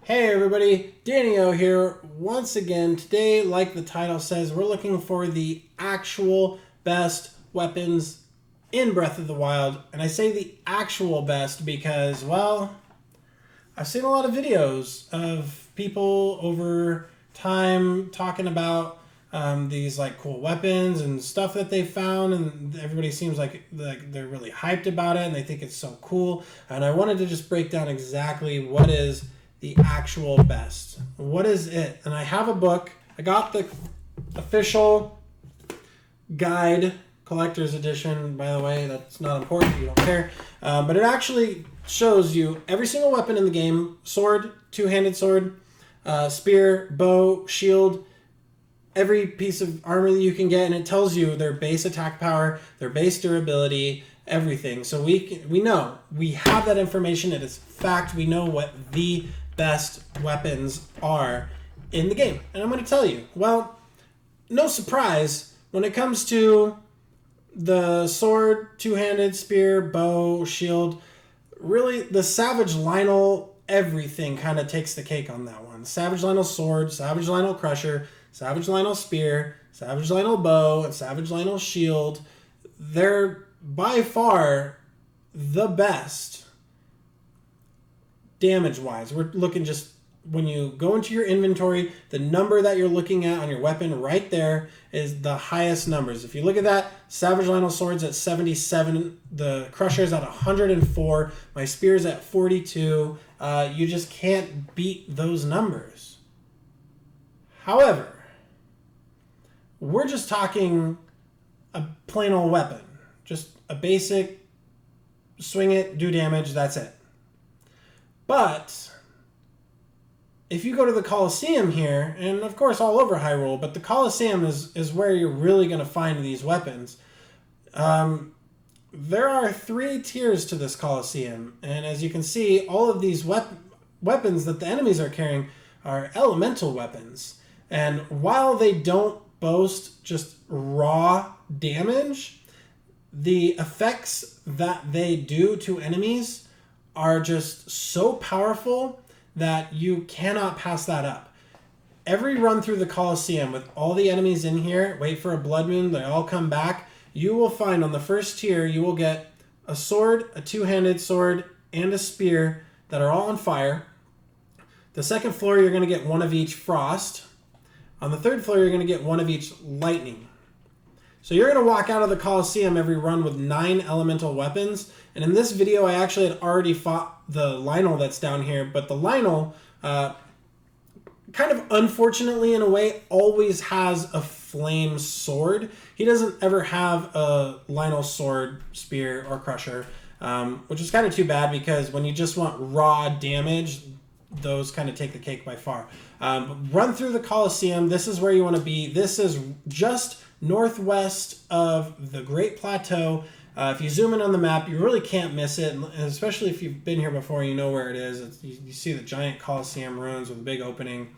Hey everybody, Danny-O here once again. Today, like the title says, we're looking for the actual best weapons in Breath of the Wild. And I say the actual best because, well, I've seen a lot of videos of people over time talking about these like cool weapons and stuff that they found, and everybody seems like they're really hyped about it and they think it's so cool. And I wanted to just break down exactly what is the actual best. What is it? And I have a book. I got the official guide, collector's edition, by the way. That's not important. You don't care. But it actually shows you every single weapon in the game. Sword, two-handed sword, spear, bow, shield, every piece of armor that you can get. And it tells you their base attack power, their base durability, everything. So we know. We have that information. It is fact. We know what the best weapons are in the game. And I'm going to tell you. Well, no surprise when it comes to the sword, two-handed, spear, bow, shield, really the Savage Lynel, everything kind of takes the cake on that one. Savage Lynel sword, Savage Lynel crusher, Savage Lynel spear, Savage Lynel bow, and Savage Lynel shield. They're by far the best damage-wise. We're looking just, when you go into your inventory, the number that you're looking at on your weapon right there is the highest numbers. If you look at that, Savage Lynel sword's at 77, the crusher's at 104, my spear's at 42. You just can't beat those numbers. However, we're just talking a plain old weapon. Just a basic, swing it, do damage, that's it. But if you go to the Colosseum here, and of course all over Hyrule, but the Colosseum is where you're really going to find these weapons. There are 3 tiers to this Colosseum, and as you can see, all of these weapons that the enemies are carrying are elemental weapons. And while they don't boast just raw damage, the effects that they do to enemies are just so powerful that you cannot pass that up. Every run through the Colosseum with all the enemies in here, wait for a blood moon, they all come back, you will find on the first tier you will get a sword, a two-handed sword, and a spear that are all on fire. The second floor you're going to get one of each frost. On the third floor you're going to get one of each lightning. So you're going to walk out of the Colosseum every run with 9 elemental weapons. And in this video, I actually had already fought the Lynel that's down here. But the Lynel, kind of unfortunately in a way, always has a flame sword. He doesn't ever have a Lynel sword, spear, or crusher. Which is kind of too bad because when you just want raw damage, those kind of take the cake by far. Run through the Colosseum. This is where you want to be. This is just northwest of the Great Plateau. If you zoom in on the map, you really can't miss it, and especially if you've been here before, you know where it is. You see the giant Colosseum ruins with a big opening.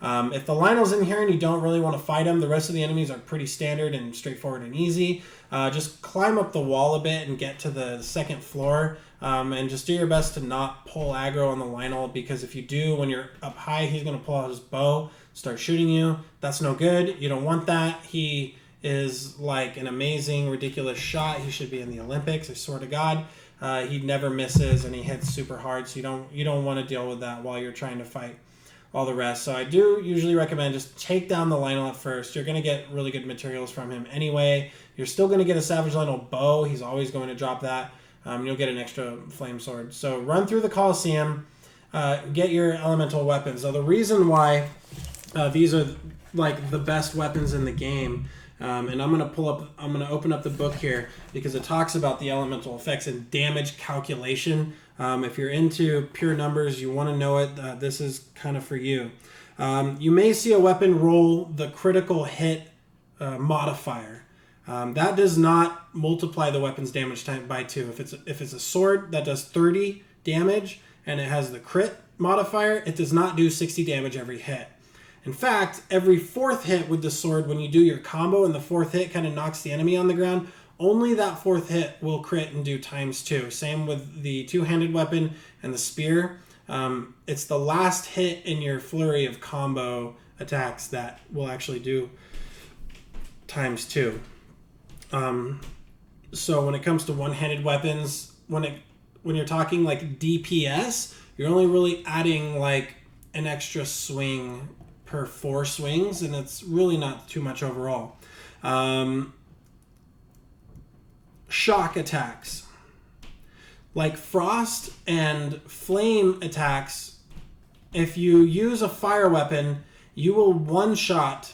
If the Lynel's in here and you don't really want to fight him, the rest of the enemies are pretty standard and straightforward and easy. Just climb up the wall a bit and get to the second floor, and just do your best to not pull aggro on the Lynel, because if you do, when you're up high, he's going to pull out his bow, start shooting you. That's no good. You don't want that. He is like an amazing, ridiculous shot. He should be in the Olympics, I swear to God. He never misses and he hits super hard, so you don't want to deal with that while you're trying to fight all the rest. So I do usually recommend just take down the Lynel at first. You're going to get really good materials from him anyway. You're still going to get a Savage Lynel bow. He's always going to drop that. You'll get an extra flame sword. So run through the Colosseum, get your elemental weapons. Now the reason why these are like the best weapons in the game, and I'm going to open up the book here because it talks about the elemental effects and damage calculation. If you're into pure numbers, you want to know it, this is kind of for you. You may see a weapon roll the critical hit modifier. That does not multiply the weapon's damage time by 2. If it's a sword that does 30 damage and it has the crit modifier, it does not do 60 damage every hit. In fact, every 4th hit with the sword, when you do your combo and the 4th hit kind of knocks the enemy on the ground, only that 4th hit will crit and do ×2. Same with the two-handed weapon and the spear. It's the last hit in your flurry of combo attacks that will actually do ×2. So when it comes to one-handed weapons, when you're talking like DPS, you're only really adding like an extra swing per 4 swings, and it's really not too much overall. Shock attacks. Like frost and flame attacks, if you use a fire weapon, you will one-shot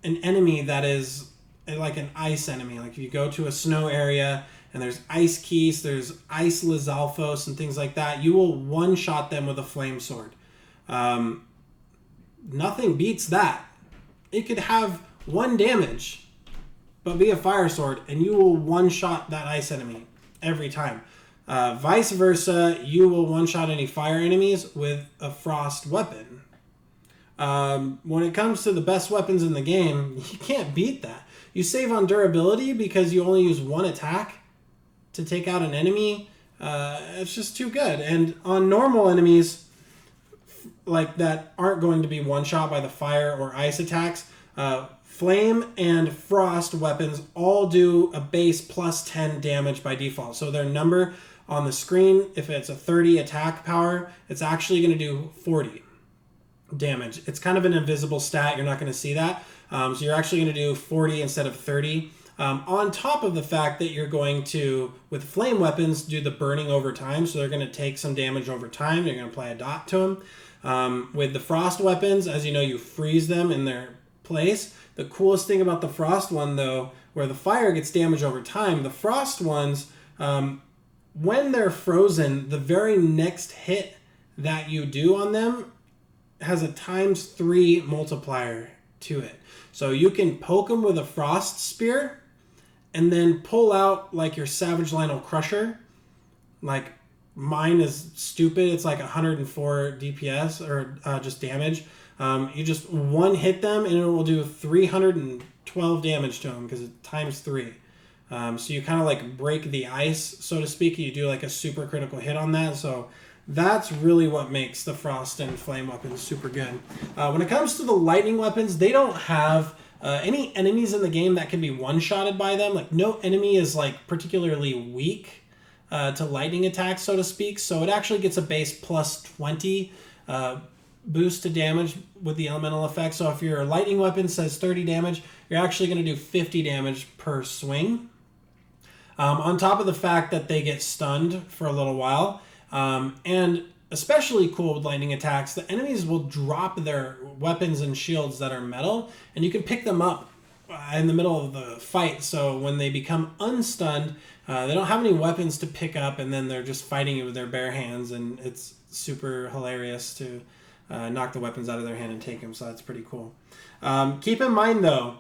an enemy that is like an ice enemy. Like if you go to a snow area and there's ice keys, there's ice Lizalfos and things like that, you will one-shot them with a flame sword. Nothing beats that. It could have 1 damage, but be a fire sword, and you will one-shot that ice enemy every time. Vice versa, you will one-shot any fire enemies with a frost weapon. When it comes to the best weapons in the game, you can't beat that. You save on durability because you only use 1 attack to take out an enemy. It's just too good. And on normal enemies, like that aren't going to be one-shot by the fire or ice attacks, flame and frost weapons all do a base plus 10 damage by default. So their number on the screen, if it's a 30 attack power, it's actually going to do 40 damage. It's kind of an invisible stat. You're not going to see that. So you're actually going to do 40 instead of 30. On top of the fact that you're going to, with flame weapons, do the burning over time. So they're going to take some damage over time. You're going to apply a dot to them. With the frost weapons, as you know, you freeze them in their place. The coolest thing about the frost one, though, where the fire gets damage over time, the frost ones, when they're frozen, the very next hit that you do on them has a ×3 multiplier to it. So you can poke them with a frost spear and then pull out like your Savage Lionel Crusher. Like mine is stupid. It's like 104 DPS or just damage. You just one hit them and it will do 312 damage to them because it's ×3. So you kind of like break the ice, so to speak. You do like a super critical hit on that. So that's really what makes the frost and flame weapons super good. When it comes to the lightning weapons, they don't have any enemies in the game that can be one-shotted by them. Like no enemy is like particularly weak to lightning attacks, so to speak. So it actually gets a base plus 20 boost to damage with the elemental effect. So if your lightning weapon says 30 damage, you're actually going to do 50 damage per swing. On top of the fact that they get stunned for a little while. And especially cool with lightning attacks, the enemies will drop their weapons and shields that are metal, and you can pick them up in the middle of the fight. So when they become unstunned, they don't have any weapons to pick up, and then they're just fighting you with their bare hands, and it's super hilarious to knock the weapons out of their hand and take them, so that's pretty cool. Keep in mind, though,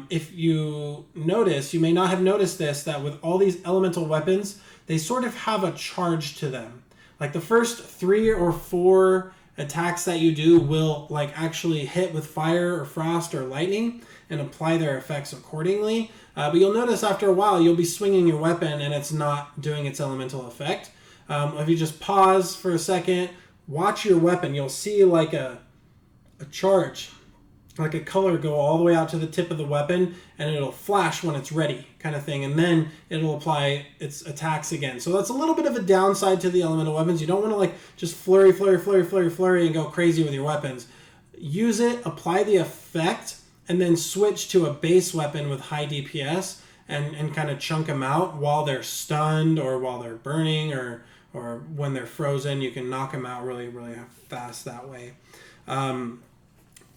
if you notice, you may not have noticed this, that with all these elemental weapons, they sort of have a charge to them. Like the first 3 or 4 attacks that you do will like actually hit with fire or frost or lightning and apply their effects accordingly. But you'll notice after a while you'll be swinging your weapon and it's not doing its elemental effect. If you just pause for a second, watch your weapon, you'll see like a charge, like a color go all the way out to the tip of the weapon, and it'll flash when it's ready kind of thing, and then it'll apply its attacks again. So that's a little bit of a downside to the elemental weapons. You don't want to like just flurry and go crazy with your weapons. Use it, apply the effect, and then switch to a base weapon with high DPS and kind of chunk them out while they're stunned or while they're burning or when they're frozen. You can knock them out really, really fast that way.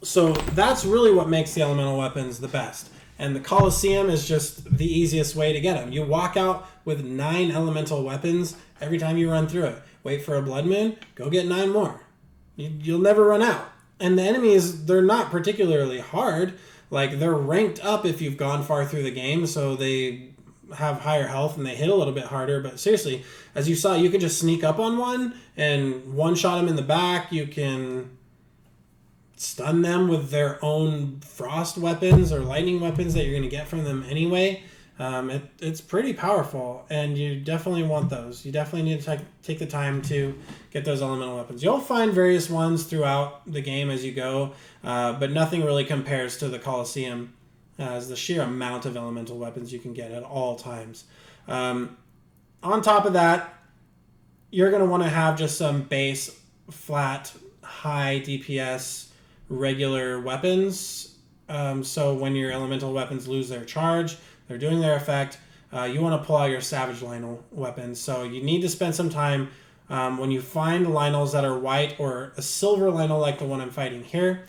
So that's really what makes the elemental weapons the best. And the Colosseum is just the easiest way to get them. You walk out with 9 elemental weapons every time you run through it. Wait for a blood moon, go get 9 more. You'll never run out. And the enemies, they're not particularly hard. Like, they're ranked up if you've gone far through the game, so they have higher health and they hit a little bit harder. But seriously, as you saw, you could just sneak up on one and one-shot them in the back. You can stun them with their own frost weapons or lightning weapons that you're going to get from them anyway. It's pretty powerful, and you definitely want those. You definitely need to take the time to get those elemental weapons. You'll find various ones throughout the game as you go, but nothing really compares to the Colosseum as the sheer amount of elemental weapons you can get at all times. On top of that, you're going to want to have just some base, flat, high DPS, regular weapons. So when your elemental weapons lose their charge, they're doing their effect, you want to pull out your Savage Lynel weapons. So you need to spend some time when you find Lynels that are white or a silver Lynel like the one I'm fighting here.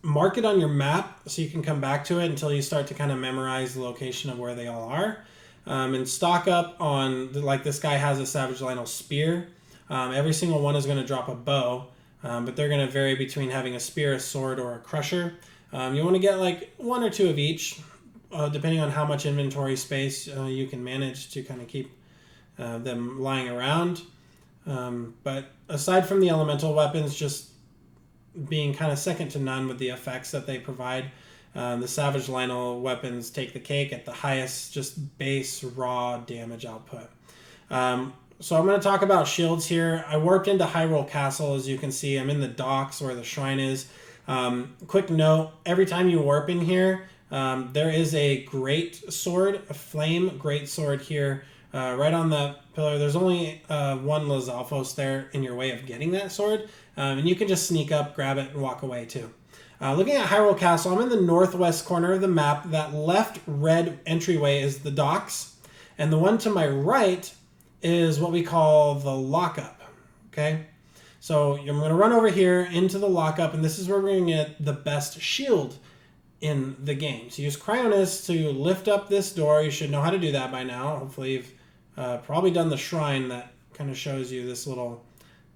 Mark it on your map so you can come back to it until you start to kind of memorize the location of where they all are. And stock up on, like this guy has a Savage Lynel spear. Every single one is going to drop a bow, but they're going to vary between having a spear, a sword, or a crusher. You want to get like one or two of each, depending on how much inventory space you can manage to kind of keep them lying around. But aside from the elemental weapons, just being kind of second to none with the effects that they provide, the Savage Lynel weapons take the cake at the highest just base raw damage output. So I'm going to talk about shields here. I warped into Hyrule Castle. As you can see, I'm in the docks where the shrine is. Quick note, every time you warp in here, there is a great sword, a flame great sword here, right on the pillar. There's only one Lizalfos there in your way of getting that sword, and you can just sneak up, grab it, and walk away too. Looking at Hyrule Castle, I'm in the northwest corner of the map. That left red entryway is the docks, and the one to my right is what we call the lockup, okay? So I'm going to run over here into the lockup, and this is where we're going to get the best shield in the game. So use Cryonis to lift up this door. You should know how to do that by now. Hopefully you've probably done the shrine that kind of shows you this little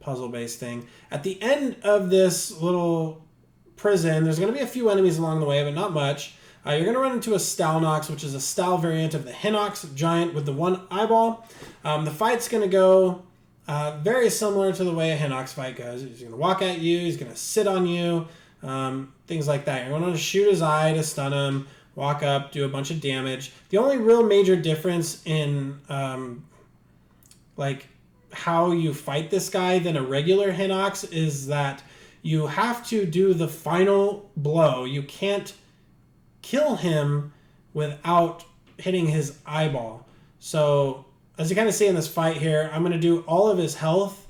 puzzle-based thing. At the end of this little prison, there's going to be a few enemies along the way, but not much. You're going to run into a Stalnox, which is a Stal variant of the Hinox giant with the one eyeball. The fight's going to go very similar to the way a Hinox fight goes. He's going to walk at you, he's going to sit on you, things like that. You're going to shoot his eye to stun him, walk up, do a bunch of damage. The only real major difference in like how you fight this guy than a regular Hinox is that you have to do the final blow. You can't kill him without hitting his eyeball. So as you kind of see in this fight here, I'm going to do all of his health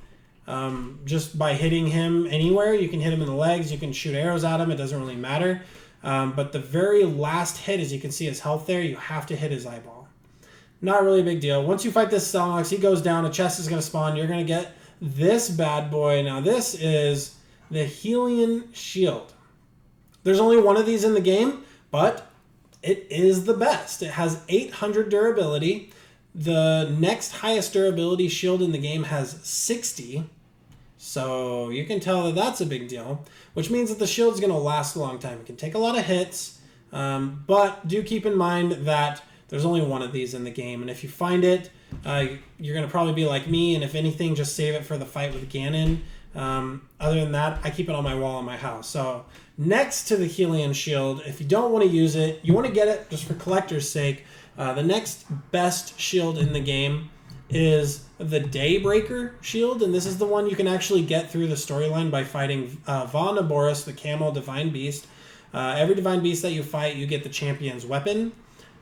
just by hitting him anywhere. You can hit him in the legs, you can shoot arrows at him, it doesn't really matter. But the very last hit, as you can see his health there, you have to hit his eyeball. Not really a big deal. Once you fight this Stalnox, he goes down, a chest is going to spawn, you're going to get this bad boy. Now this is the Hylian Shield. There's only one of these in the game, but it is the best. It has 800 durability. The next highest durability shield in the game has 60. So you can tell that that's a big deal, which means that the shield's going to last a long time. It can take a lot of hits, but do keep in mind that there's only one of these in the game. And if you find it, you're going to probably be like me, and if anything, just save it for the fight with Ganon. Other than that, I keep it on my wall in my house. So next to the Hylian Shield, if you don't want to use it, you want to get it just for collector's sake, the next best shield in the game is the Daybreaker Shield, and this is the one you can actually get through the storyline by fighting Va Naboris, the Camel Divine Beast. Every Divine Beast that you fight, you get the champion's weapon.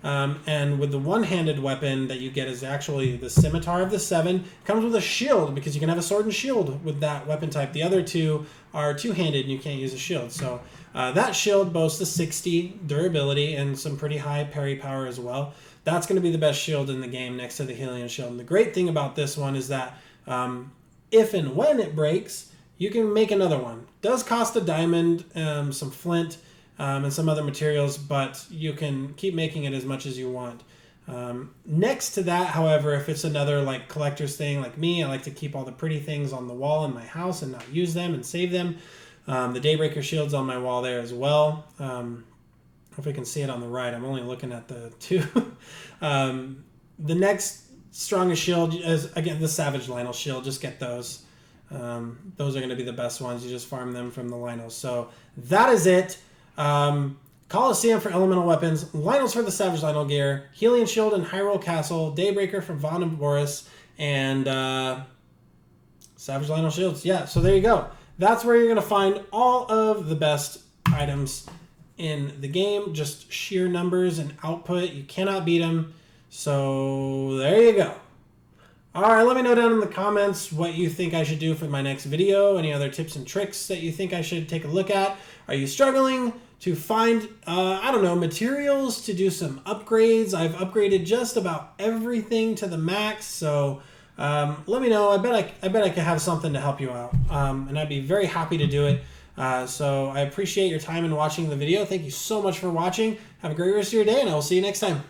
And with the one-handed weapon that you get is actually the Scimitar of the Seven. It comes with a shield because you can have a sword and shield with that weapon type. The other two are two-handed and you can't use a shield. So that shield boasts a 60 durability and some pretty high parry power as well. That's going to be the best shield in the game next to the Hylian Shield. And the great thing about this one is that if and when it breaks, you can make another one. It does cost a diamond, some flint, and some other materials, but you can keep making it as much as you want. Next to that, however, if it's another like collector's thing like me, I like to keep all the pretty things on the wall in my house and not use them and save them. The Daybreaker Shield's on my wall there as well. If we can see it on the right, I'm only looking at the two. The next strongest shield is, again, the Savage Lynel Shield. Just get those. Those are going to be the best ones. You just farm them from the Lynels. So that is it. Colosseum for elemental weapons, Lynels for the Savage Lynel gear, Hylian Shield and Hyrule Castle, Daybreaker from Vaughn and Boris, and Savage Lynel Shields. Yeah, so there you go. That's where you're going to find all of the best items in the game. Just sheer numbers and output. You cannot beat them. So there you go. All right, let me know down in the comments what you think I should do for my next video. Any other tips and tricks that you think I should take a look at? Are you struggling to find, I don't know, materials to do some upgrades? I've upgraded just about everything to the max, so let me know. I bet I could have something to help you out, and I'd be very happy to do it. So I appreciate your time in watching the video. Thank you so much for watching. Have a great rest of your day, and I will see you next time.